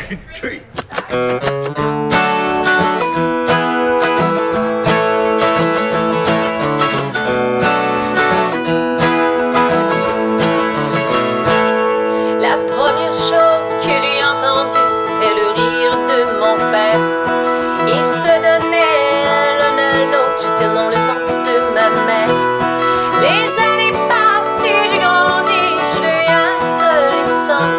La première chose que j'ai entendue, c'était le rire de mon père. Il se donnait l'un à l'autre, j'étais dans le ventre de ma mère. Les années passent et j'ai grandi, je deviens adolescent.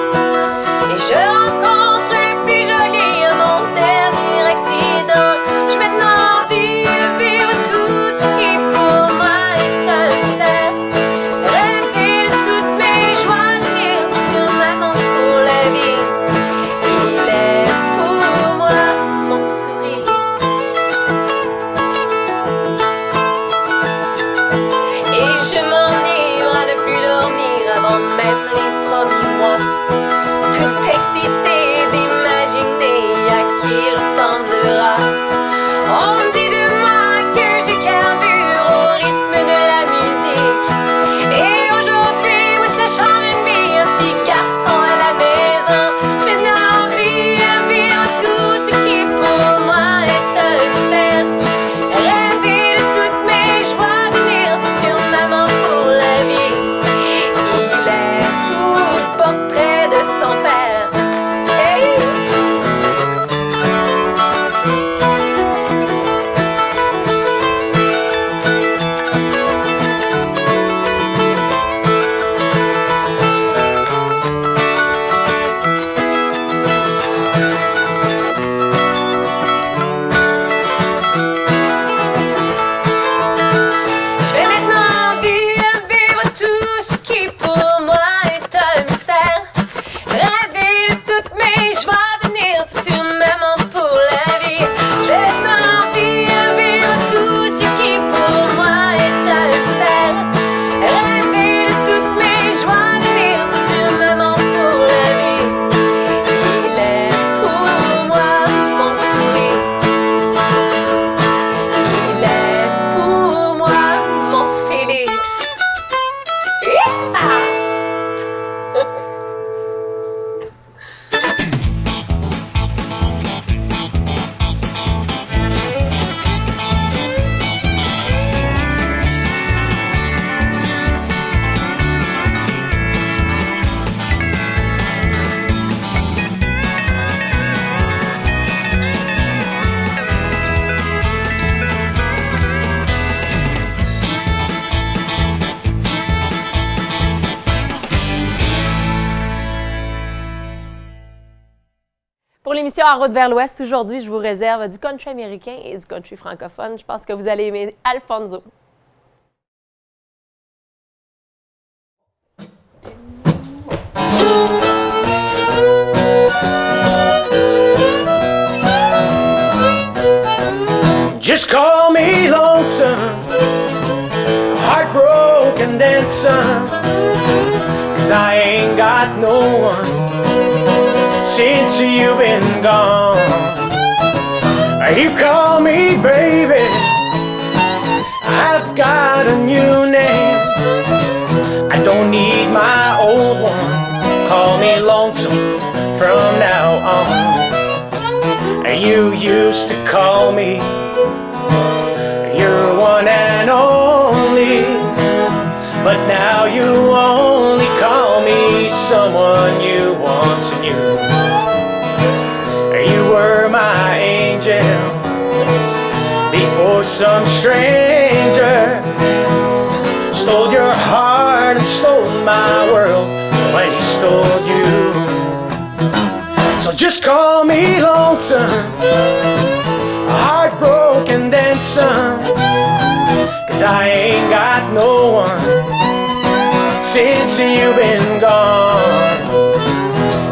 Et je rencontre le plus joli à mon dernier accident. Je mets maintenant envie de vivre tout ce qui pour moi est un mystère. Rêver de toutes mes joies, devenir futur maman pour la vie. Il est pour moi mon sourire. Et je m'enivre à ne plus dormir avant même les premiers mois. Tout excité d'imaginer à qui il ressemblera. On me dit de moi que j'ai carbure au rythme de la musique. Et aujourd'hui, oui, ça change une vie, un petit garçon à la maison. J'ai envie de vivre tout ce qui pour moi est un mystère. Rêver de toutes mes joies, devenir future maman pour la vie. Il est tout le portrait de son père. Hey! Je vais maintenant vivre tout ce qui pour moi est un mystère. Rêver de toutes mes joies, devenir future maman pour la vie. Je vais maintenant vivre tout ce qui pour moi est un mystère. Rêver de toutes mes joies, devenir future maman pour la vie. Il est pour moi mon sourire. Il est pour moi mon Félix. Yeah! Pour l'émission En route vers l'Ouest, aujourd'hui, je vous réserve du country américain et du country francophone. Je pense que vous allez aimer Alfonso. Just call me lonesome, heartbroken dancer, 'cause I ain't got no one since you've been gone. You call me baby, I've got a new name. I don't need my old one, call me lonesome from now on. You used to call me your one and only, but now you only call me someone you once knew. You were my angel before some stranger stole your heart and stole my world when he stole you. So just call me lonesome, a heartbroken dancer, 'cause I ain't got no one since you've been gone.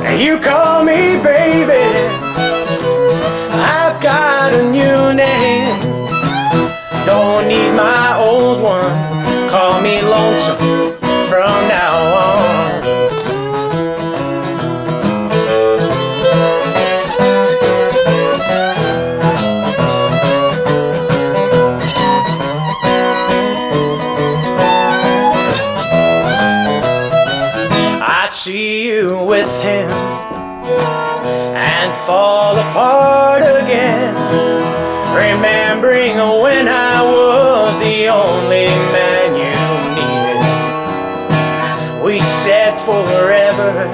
And you call me baby, I've got a new name. Don't need my old one, call me lonesome from now on. I see you with him and fall apart again. Remembering when I was the only man you needed. We said forever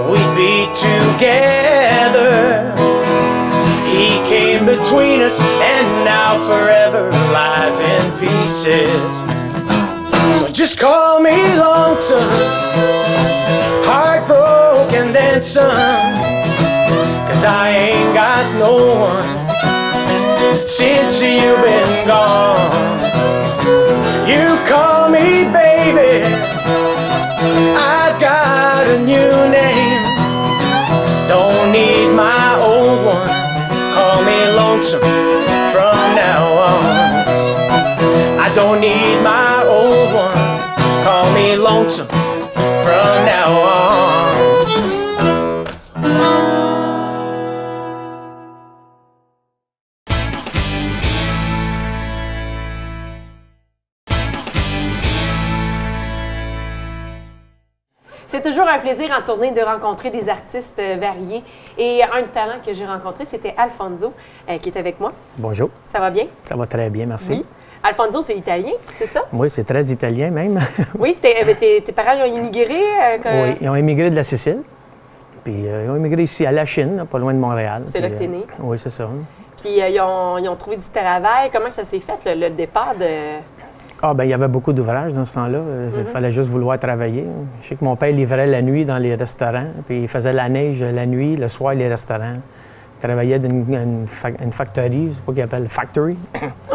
we'd be together. He came between us and now forever lies in pieces. So just call me lonesome, heartbroken then some, 'cause I ain't got no one since you've been gone. You call me baby, I've got a new name. Don't need my old one, call me lonesome from now on. I don't need my old one, call me lonesome from now on. C'est toujours un plaisir en tournée de rencontrer des artistes variés. Et un talent que j'ai rencontré, c'était Alfonso, qui est avec moi. Bonjour, Ça va bien? ça va très bien, merci. Oui. Alfonso, c'est italien, c'est ça? Oui, c'est très italien même. Oui, tes parents ils ont immigré? Oui, ils ont émigré de la Sicile, puis ils ont émigré ici à la Chine, là, pas loin de Montréal. C'est là Puis, que t'es né. Oui, c'est ça. Puis ils ont trouvé du travail. Comment ça s'est fait, le départ de... Ah, ben il y avait beaucoup d'ouvrages dans ce temps-là. Il fallait juste vouloir travailler. Je sais que mon père livrait la nuit dans les restaurants, puis il faisait la neige la nuit, le soir, les restaurants. Il travaillait dans une factory, je sais pas qu'il appelle factory.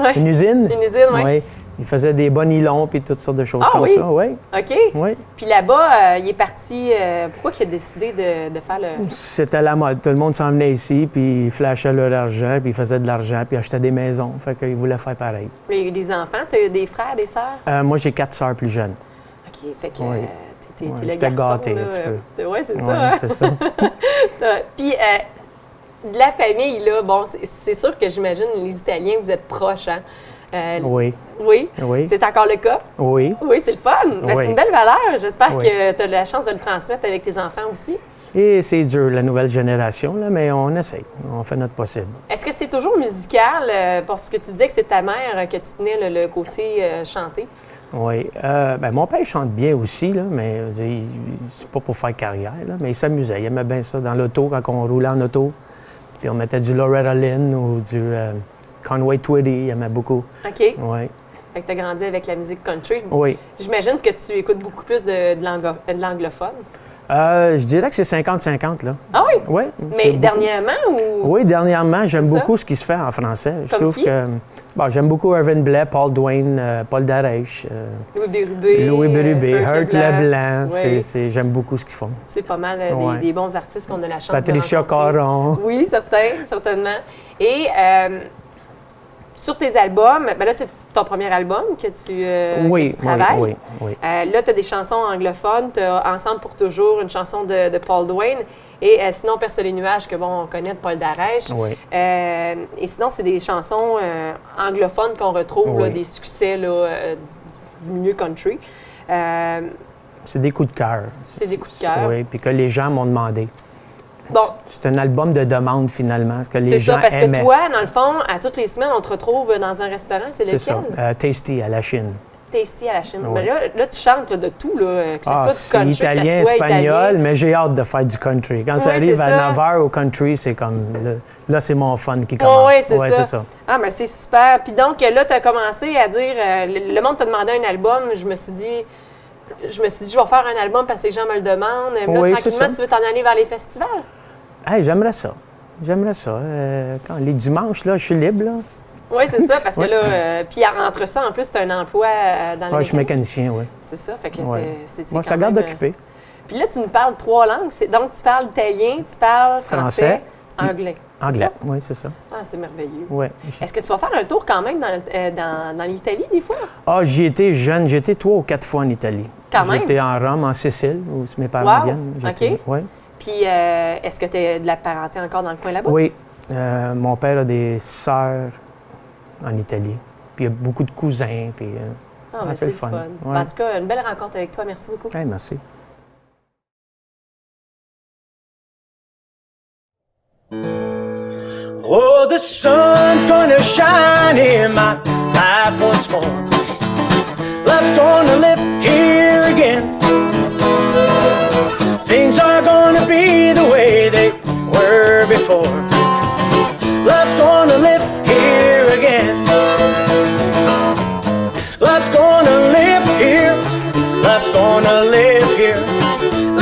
Ouais. Une usine. Une usine, oui. Oui. Il faisait des bas nylons puis toutes sortes de choses Ah, comme oui? ça. Oui. OK. Oui. Puis là-bas, il est parti... pourquoi il a décidé de faire le... C'était la mode. Tout le monde s'en venait ici, puis ils flashaient leur argent, puis ils faisaient de l'argent, puis achetaient des maisons. Fait qu'ils voulaient faire pareil. Il y a eu des enfants. Tu as eu des frères, des sœurs? Moi, j'ai 4 sœurs plus jeunes. OK. Fait que Oui. t'es Ouais, le j'étais garçon, gâté là, un petit peu. Oui, c'est Ouais, ça. Hein? c'est ça. Puis de la famille, là, bon, c'est sûr que j'imagine les Italiens, vous êtes proches, hein? Oui, Oui? oui, C'est encore le cas? oui. Oui, c'est le fun. Ben, Oui. c'est une belle valeur. J'espère Oui. que tu as la chance de le transmettre avec tes enfants aussi. Et c'est dur, la nouvelle génération, là, mais on essaye. On fait notre possible. Est-ce que c'est toujours musical? Parce que tu disais que c'est ta mère que tu tenais le côté chanté. Oui. Ben, mon père chante bien aussi, là, mais c'est pas pour faire carrière, là, mais il s'amusait. Il aimait bien ça dans l'auto, quand on roulait en auto. Puis on mettait du Loretta Lynn ou du Conway Twitty, il aimait beaucoup. OK. Oui. Fait que tu as grandi avec la musique country. Oui. J'imagine que tu écoutes beaucoup plus de l'anglophone. Je dirais que c'est 50-50, là. Ah oui? Oui. Mais dernièrement ou... Oui, dernièrement, j'aime C'est ça? beaucoup ce qui se fait en français. Je Comme trouve qui? que bon, j'aime beaucoup Irvin Blais, Paul Duane, Paul Darèche, Louis Bérubé. Louis Bérubé, Hurt Leblanc. Oui. J'aime beaucoup ce qu'ils font. C'est pas mal Ouais. des bons artistes qu'on a la chance Patricia de rencontrer. Caron. Oui, certainement. Et sur tes albums, ben là, c'est ton premier album que tu, Oui, que tu travailles. oui, oui. Là, tu as des chansons anglophones. Tu as Ensemble pour toujours, une chanson de Paul Duane. Et sinon, Perce les nuages, que bon, on connaît de Paul Darèche. Oui. Et sinon, c'est des chansons anglophones qu'on retrouve, là, Oui. des succès là, du milieu country. C'est des coups de cœur. C'est des coups de cœur. Oui, puis que les gens m'ont demandé. Bon, C'est un album de demande, finalement, ce que les c'est gens ça, parce aimaient. que toi, dans le fond, à toutes les semaines, on te retrouve dans un restaurant. C'est C'est lequel? ça. Tasty, à la Chine. Tasty à la Chine. Oui. Mais là, tu chantes là, de tout, là, que ce soit C'est du country, italien, que ce soit espagnol, italien. mais j'ai hâte de faire du country. Quand ça Oui, arrive c'est à ça. 9h au country, c'est comme... Là, c'est mon fun qui commence. Oui, c'est Ouais, ça. Ah, mais c'est super. Puis donc, là, tu as commencé à dire, le monde t'a demandé un album. Je me suis dit, je vais faire un album parce que les gens me le demandent. Là, Oui, c'est tranquillement, ça. tu veux t'en aller vers les festivals? Hey, j'aimerais ça. J'aimerais ça. Les dimanches, là, je suis libre, là. Oui, c'est ça, parce que Ouais. là, puis entre ça, en plus, tu as un emploi dans le Ouais, je suis mécanique. mécanicien, oui. C'est ça, fait que Ouais. c'est Moi, quand ça garde même, occupé. Puis là, tu nous parles 3 langues. Donc, tu parles italien, tu parles français, anglais. C'est Anglais, ça? oui, c'est ça. Ah, c'est merveilleux. Ouais. Est-ce que tu vas faire un tour quand même dans l'Italie, des fois? Ah, j'y étais jeune. J'ai été 3 ou 4 fois en Italie. Quand même? J'étais en Rome, en Sicile, où mes parents Wow, viennent. OK. Oui. Puis, est-ce que tu as de la parenté encore dans le coin là-bas? Oui. Mon père a des sœurs en Italie. Puis il y a beaucoup de cousins. Puis, Ah, mais c'est le fun. Ouais. En tout cas, une belle rencontre avec toi. Merci beaucoup. Hey, merci. the sun's gonna shine in my life once more. Love's gonna live here again. Things are gonna be the way they were before. Love's gonna live here again. Love's gonna live here. Love's gonna live here.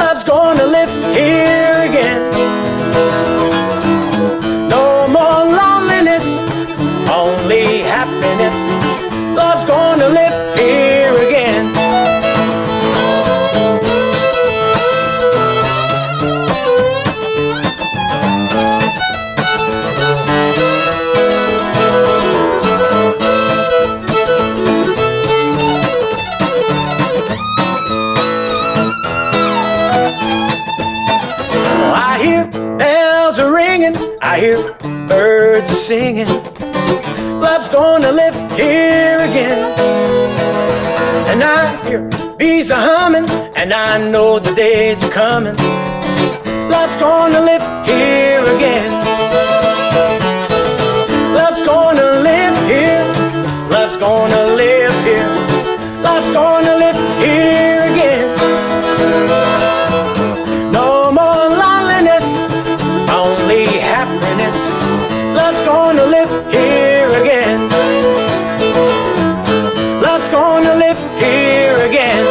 Love's gonna live here again. No more loneliness, only happiness. Love's gonna live here again. I hear bells are ringing, I hear birds are singing. Love's gonna live here again. And I hear bees are humming, and I know the days are coming. Love's gonna live here again. Love's gonna live here. Love's gonna live here. Love's gonna live here again. No more loneliness, only happiness. Love's gonna live here again. Love's gonna live here again.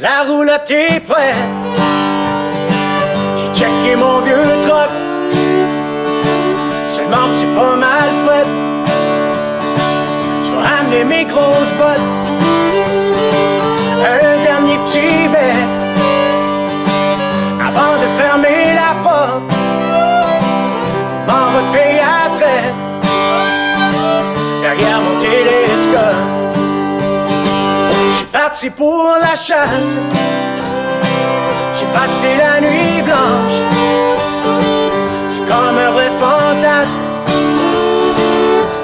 La roulotte est prête. J'ai checké mon vieux truck. Seulement que c'est pas mal fait. Je vais ramener mes grosses bottes. Un dernier petit bec avant de fermer la porte. M'en va te payer à traite derrière mon télescope. Parti pour la chasse, j'ai passé la nuit blanche. C'est comme un vrai fantasme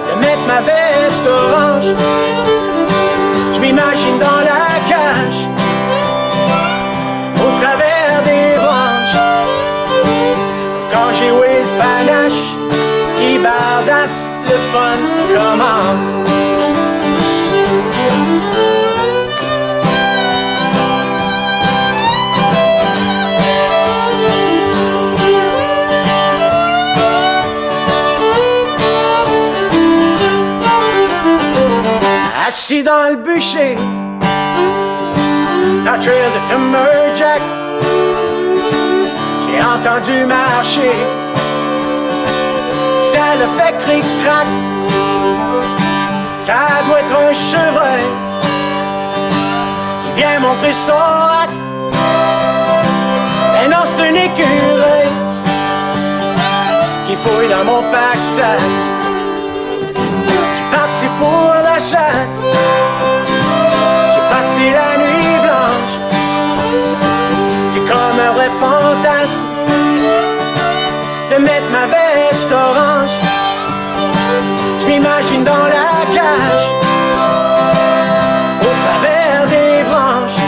de mettre ma veste orange. Je m'imagine dans la cage, au travers des branches. Quand j'ai oué le panache qui bardasse, le fun commence. Assis dans le bûcher, dans le trail de Timberjack, j'ai entendu marcher, ça le fait cric-crac. Ça doit être un chevreuil qui vient montrer son rack. Mais non, c'est un écureuil qui fouille dans mon pack-sac. Parti pour la chasse, j'ai passé la nuit blanche. C'est comme un vrai fantasme de mettre ma veste orange. Je m'imagine dans la cage, au travers des branches.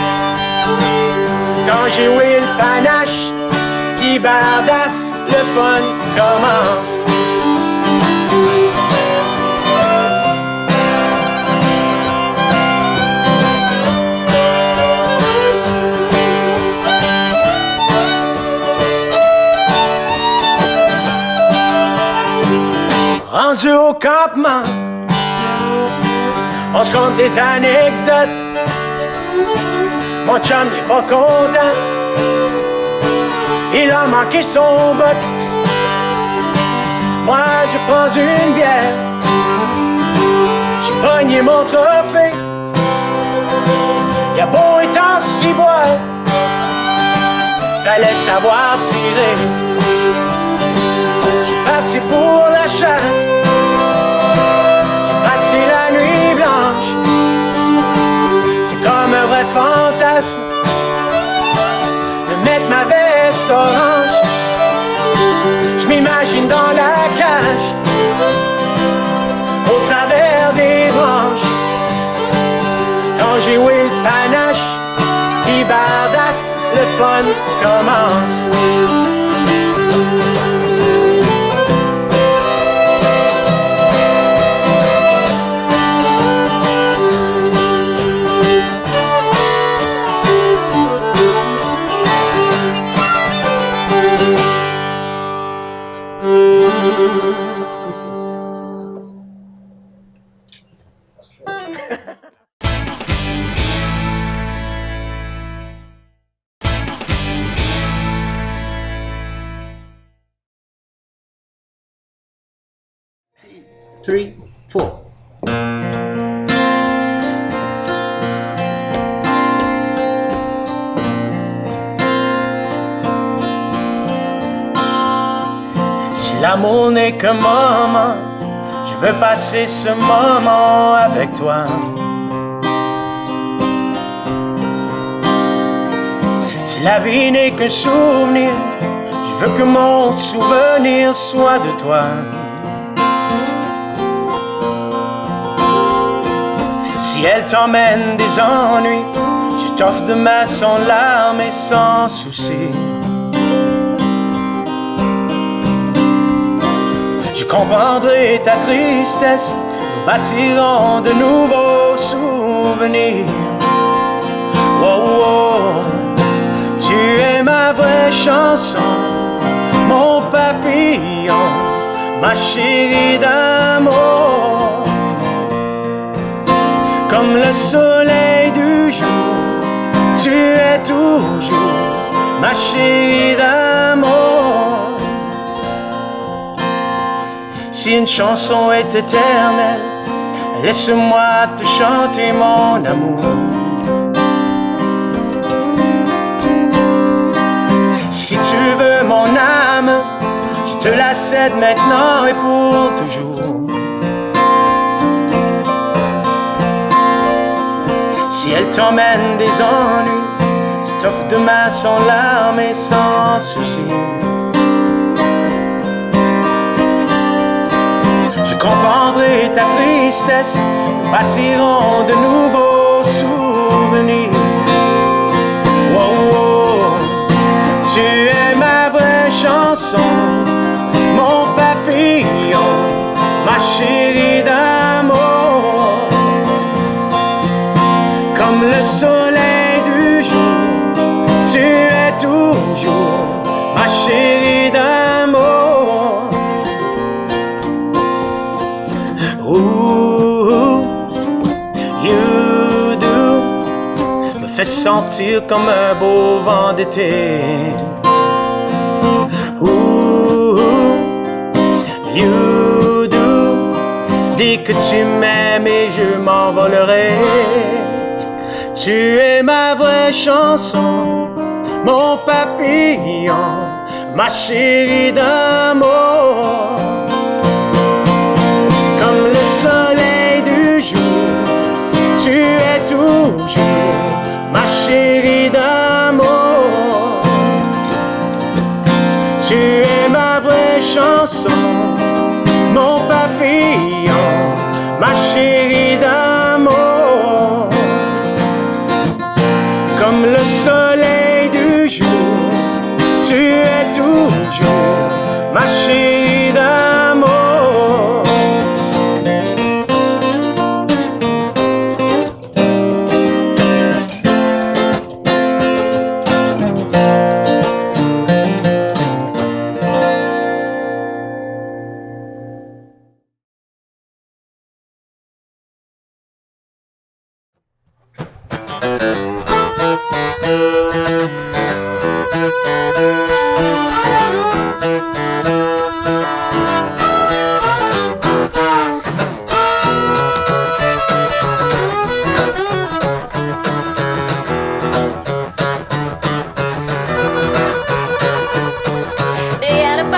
Quand j'ai oué le panache qui bardasse, le fun commence. Rendu au campement, on se compte des anecdotes. Mon chum n'est pas content, il a manqué son botte. Moi je prends une bière, j'ai pogné mon trophée. Y'a beau et temps s'y boire, fallait savoir tirer. J'suis parti pour la chasse, j'ai passé la nuit blanche. C'est comme un vrai fantasme fun commence. Three, four. Si l'amour n'est qu'un moment, je veux passer ce moment avec toi. Si la vie n'est qu'un souvenir, je veux que mon souvenir soit de toi. Si elle t'emmène des ennuis, je t'offre demain sans larmes et sans souci. Je comprendrai ta tristesse, nous bâtirons de nouveaux souvenirs. Oh, oh, tu es ma vraie chanson, mon papillon, ma chérie d'amour. Comme le soleil du jour, tu es toujours ma chérie d'amour. Si une chanson est éternelle, laisse-moi te chanter mon amour. Si tu veux mon âme, je te la cède maintenant et pour toujours. Si elle t'emmène des ennuis, je t'offre demain sans larmes et sans souci. Je comprendrai ta tristesse, nous bâtirons de nouveaux souvenirs. Oh, oh, tu es ma vraie chanson, mon papillon, ma chérie d'amour. Comme le soleil du jour, tu es toujours ma chérie d'amour. Ooh, you do me fais sentir comme un beau vent d'été. Ooh, you do, dis que tu m'aimes et je m'envolerai. Tu es ma vraie chanson, mon papillon, ma chérie d'amour. Comme le soleil du jour, tu es toujours ma chérie d'amour. Tu es ma vraie chanson, mon papillon, ma chérie d'amour. Comme le soleil du jour, tu es toujours ma chérie d'amour.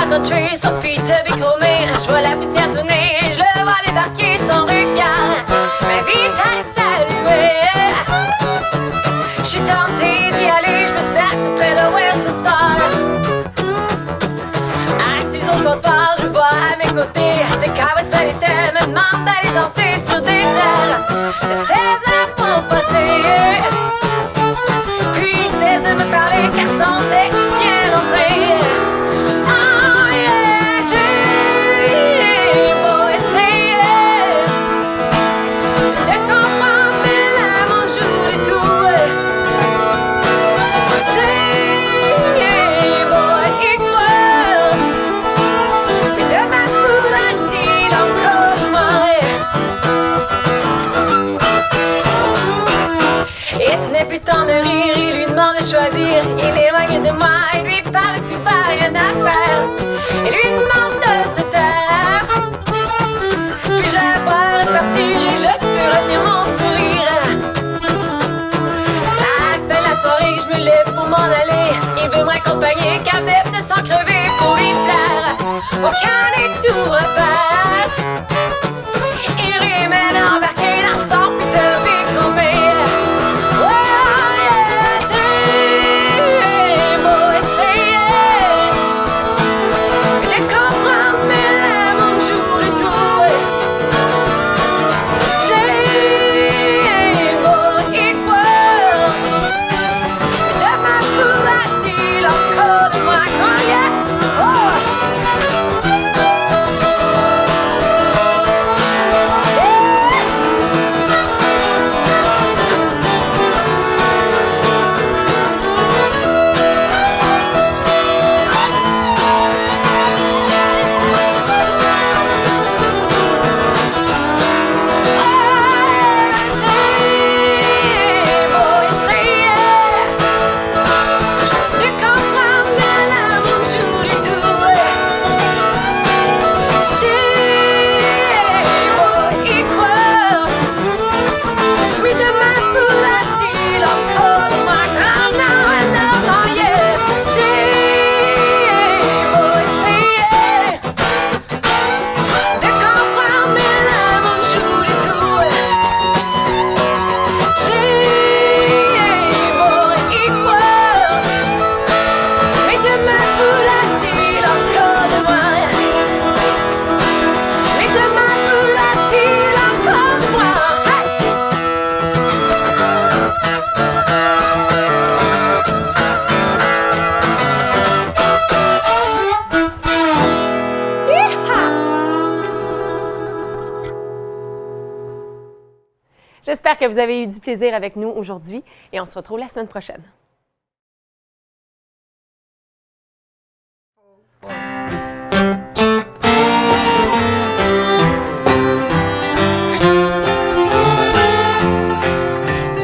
country, son feet be chromé. Je vois la poussière tourner, je le vois débarquer, son regard m'invite à le saluer. Je suis tentée d'y aller, je me statue près de Western Star. Assise au comptoir, je vois à mes côtés ces cowboys solitaires me demandent d'aller danser sur des ailes de 16 heures pour passer. Puis ils cessent de me parler car et lui parle tout bas, rien à faire. Et lui demande de se taire. Puis-je la voir partir et je peux retenir mon sourire. À la fin de la soirée, je me lève pour m'en aller. Il veut m'accompagner, capable de s'en crever pour lui plaire. Aucun détour à faire. Il remène embarqué dans son putain bécomé. Oh yeah, j'ai beau essayer de comprendre, mais l'amour me joue les tours. J'ai beau y croire, demain pourra-t-il encore de moi croire? Oh! J'espère que vous avez eu du plaisir avec nous aujourd'hui et on se retrouve la semaine prochaine.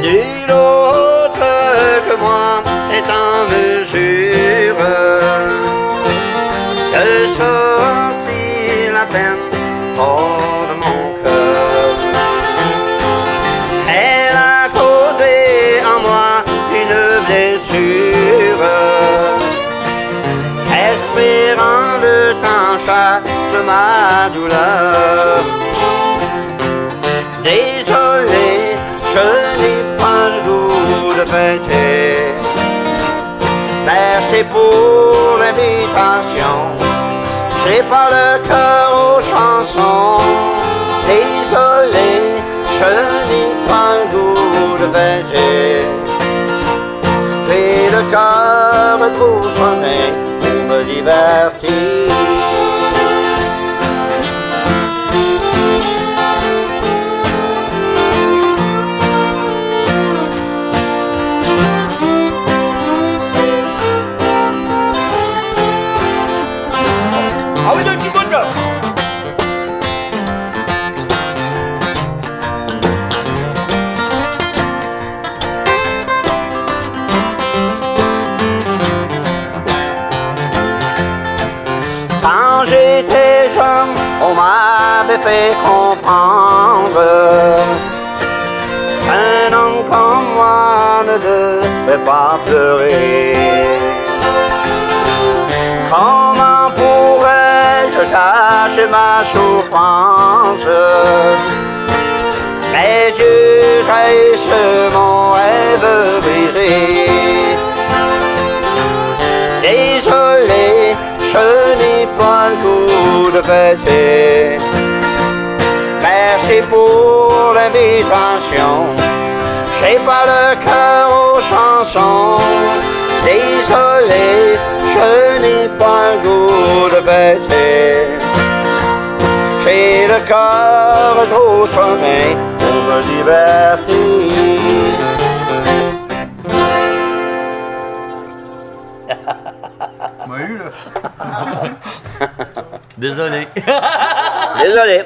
Nul autre que moi est en mesure de sortir la peine hors de mon cœur. Elle a causé en moi une blessure, espérant le temps chasse ma douleur. Désolé, je n'ai pas le goût de fêter. Merci pour l'invitation. J'ai pas le cœur aux chansons. Désolé, je n'ai pas le goût de fêter. J'ai le cœur trop sonné pour me divertir. Ah oui, un petit bout là. Quand j'étais jeune, on m'avait fait comprendre qu'un homme comme moi ne devait pas pleurer. Comment pourrais-je cacher ma souffrance? Mes yeux trahissent mon rêve brisé. Désolé, je n'ai pas le goût de fêter. Merci pour l'invitation. J'ai pas le cœur aux chansons. Désolé, je n'ai pas le goût de fêter. J'ai le cœur trop sonné pour me divertir. m'a eu, là. Désolé. Désolé.